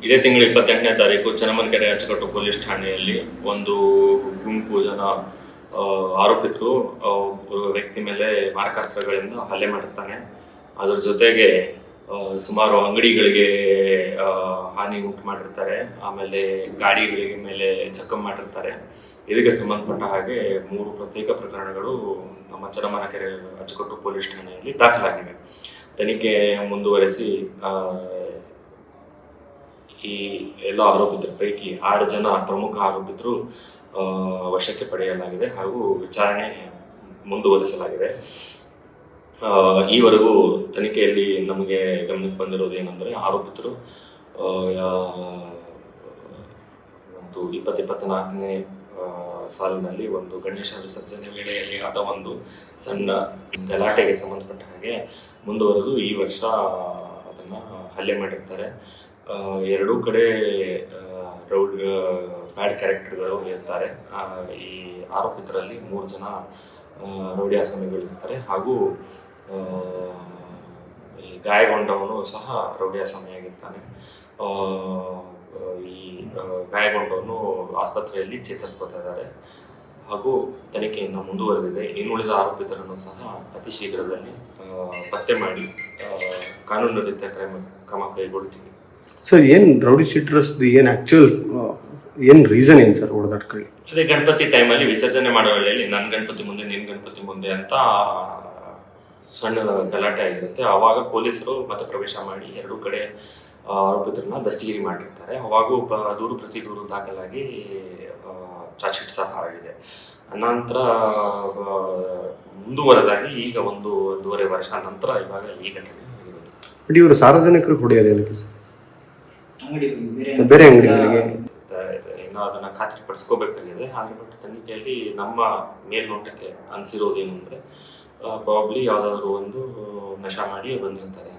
ಇದೇ ತಿಂಗಳು 28ನೇ ತಾರೀಕು ಚನ್ನಮನಕೆರೆ ಅಚ್ಚುಕಟ್ಟು ಪೊಲೀಸ್ ಠಾಣೆಯಲ್ಲಿ ಒಂದು ಗುಂಪು ಜನ ಆರೋಪಿತರು ವ್ಯಕ್ತಿ ಮೇಲೆ ಮಾರಕಾಸ್ತ್ರಗಳಿಂದ ಹಲ್ಲೆ ಮಾಡಿರ್ತಾನೆ. ಅದರ ಜೊತೆಗೆ ಸುಮಾರು ಅಂಗಡಿಗಳಿಗೆ ಹಾನಿ ಉಂಟು ಮಾಡಿರ್ತಾರೆ. ಆಮೇಲೆ ಗಾಡಿಗಳಿಗೆ ಮೇಲೆ ಜಖಂ ಮಾಡಿರ್ತಾರೆ. ಇದಕ್ಕೆ ಸಂಬಂಧಪಟ್ಟ ಹಾಗೆ 3 ಪ್ರತ್ಯೇಕ ಪ್ರಕರಣಗಳು ನಮ್ಮ ಚನ್ನಮನಕೆರೆ ಅಚ್ಚುಕಟ್ಟು ಪೊಲೀಸ್ ಠಾಣೆಯಲ್ಲಿ ದಾಖಲಾಗಿವೆ. ತನಿಖೆ ಮುಂದುವರೆಸಿ ಈ ಎಲ್ಲ ಆರೋಪಿತರ ಪೈಕಿ 6 ಜನ ಪ್ರಮುಖ ಆರೋಪಿತರು ವಶಕ್ಕೆ ಪಡೆಯಲಾಗಿದೆ ಹಾಗೂ ವಿಚಾರಣೆ ಮುಂದುವರಿಸಲಾಗಿದೆ. ಈವರೆಗೂ ತನಿಖೆಯಲ್ಲಿ ನಮಗೆ ಗಮನಕ್ಕೆ ಬಂದಿರೋದು ಏನಂದರೆ, ಆರೋಪಿತರು ಒಂದು 2024ನೇ ಸಾಲಿನಲ್ಲಿ ಒಂದು ಗಣೇಶ ವಿಸರ್ಜನೆ ವೇಳೆಯಲ್ಲಿ ಆದ ಒಂದು ಸಣ್ಣ ಗಲಾಟೆಗೆ ಸಂಬಂಧಪಟ್ಟ ಹಾಗೆ ಮುಂದುವರೆದು ಈ ವರ್ಷ ಅದನ್ನು ಹಲ್ಲೆ ಮಾಡಿರ್ತಾರೆ. ಎರಡೂ ಕಡೆ ಬ್ಯಾಡ್ ಕ್ಯಾರೆಕ್ಟರ್ಗಳು ಇರ್ತಾರೆ. ಈ ಆರೋಪಿತರಲ್ಲಿ 3 ಜನ ರೌಡಿ ಆಸಾಮಿಗಳಿರ್ತಾರೆ ಹಾಗೂ ಈ ಗಾಯಗೊಂಡವನು ಸಹ ರೌಡಿ ಆಸಾಮಿಯಾಗಿರ್ತಾನೆ. ಈ ಗಾಯಗೊಂಡವನು ಆಸ್ಪತ್ರೆಯಲ್ಲಿ ಚೇತರಿಸ್ಕೊತಾ ಇದ್ದಾರೆ ಹಾಗೂ ತನಿಖೆಯನ್ನು ಮುಂದುವರೆದಿದೆ. ಇನ್ನುಳಿದ ಆರೋಪಿತರನ್ನು ಸಹ ಅತಿ ಶೀಘ್ರದಲ್ಲಿ ಪತ್ತೆ ಮಾಡಿ ಕಾನೂನು ರೀತಿಯ ಕ್ರಮ ಕೈಗೊಳ್ತೀವಿ. ಸರ್, ಏನು ರೌಡಿ ಶೀಟರ್ಸ್ ಏನು ಆಕ್ಚುಯಲ್ ಏನು ರೀಸನ್ ಏನು ಸರ್ ಹೊಡೆದಾಟ್ಕೊಳ್ಳಿ? ಅದೇ ಗಣಪತಿ ಟೈಮಲ್ಲಿ ವಿಸರ್ಜನೆ ಮಾಡೋ ವೇಳೆಯಲ್ಲಿ ನನ್ನ ಗಣಪತಿ ಮುಂದೆ ನಿನ್ನ ಗಣಪತಿ ಮುಂದೆ ಅಂತ ಸಣ್ಣ ಗಲಾಟೆ ಆಗಿರುತ್ತೆ. ಆವಾಗ ಪೊಲೀಸರು ಮತ್ತೆ ಪ್ರವೇಶ ಮಾಡಿ ಎರಡೂ ಕಡೆ ಆರೋಪಿತರನ್ನ ದಸ್ತಗಿರಿ ಮಾಡಿರ್ತಾರೆ. ಅವಾಗೂ ದೂರು ಪ್ರತಿ ದೂರು ದಾಖಲಾಗಿ ಚಾರ್ಜ್ ಶೀಟ್ ಸಹ ಆಗಿದೆ. ಅನಂತರ ಮುಂದುವರೆದಾಗಿ ಈಗ 1.5 ವರ್ಷ ನಂತರ ಇವಾಗ ಈ ಘಟನೆ ಆಗಿರೋದು. ಬಟ್ ಇವರು ಸಾರ್ವಜನಿಕರು ಹೊಡೆಯೋದೇನಕ್ಕೆ ಬೇರೆ ಅಂಗಡಿಗಳಿಗೆ ಏನೋ ಅದನ್ನ ಖಾತ್ರಿಪಡಿಸ್ಕೋಬೇಕಾಗಿದೆ. ಆದರೆ ಬಟ್ ತನಿಖೆಯಲ್ಲಿ ನಮ್ಮ ಮೇಲ್ನೋಟಕ್ಕೆ ಅನಿಸಿರೋದೇನು ಅಂದರೆ, ಪ್ರಾಬ್ಲಿ ಯಾವುದಾದ್ರೂ ಒಂದು ನಶಾ ಮಾಡಿ ಬಂದಿರ್ತಾರೆ.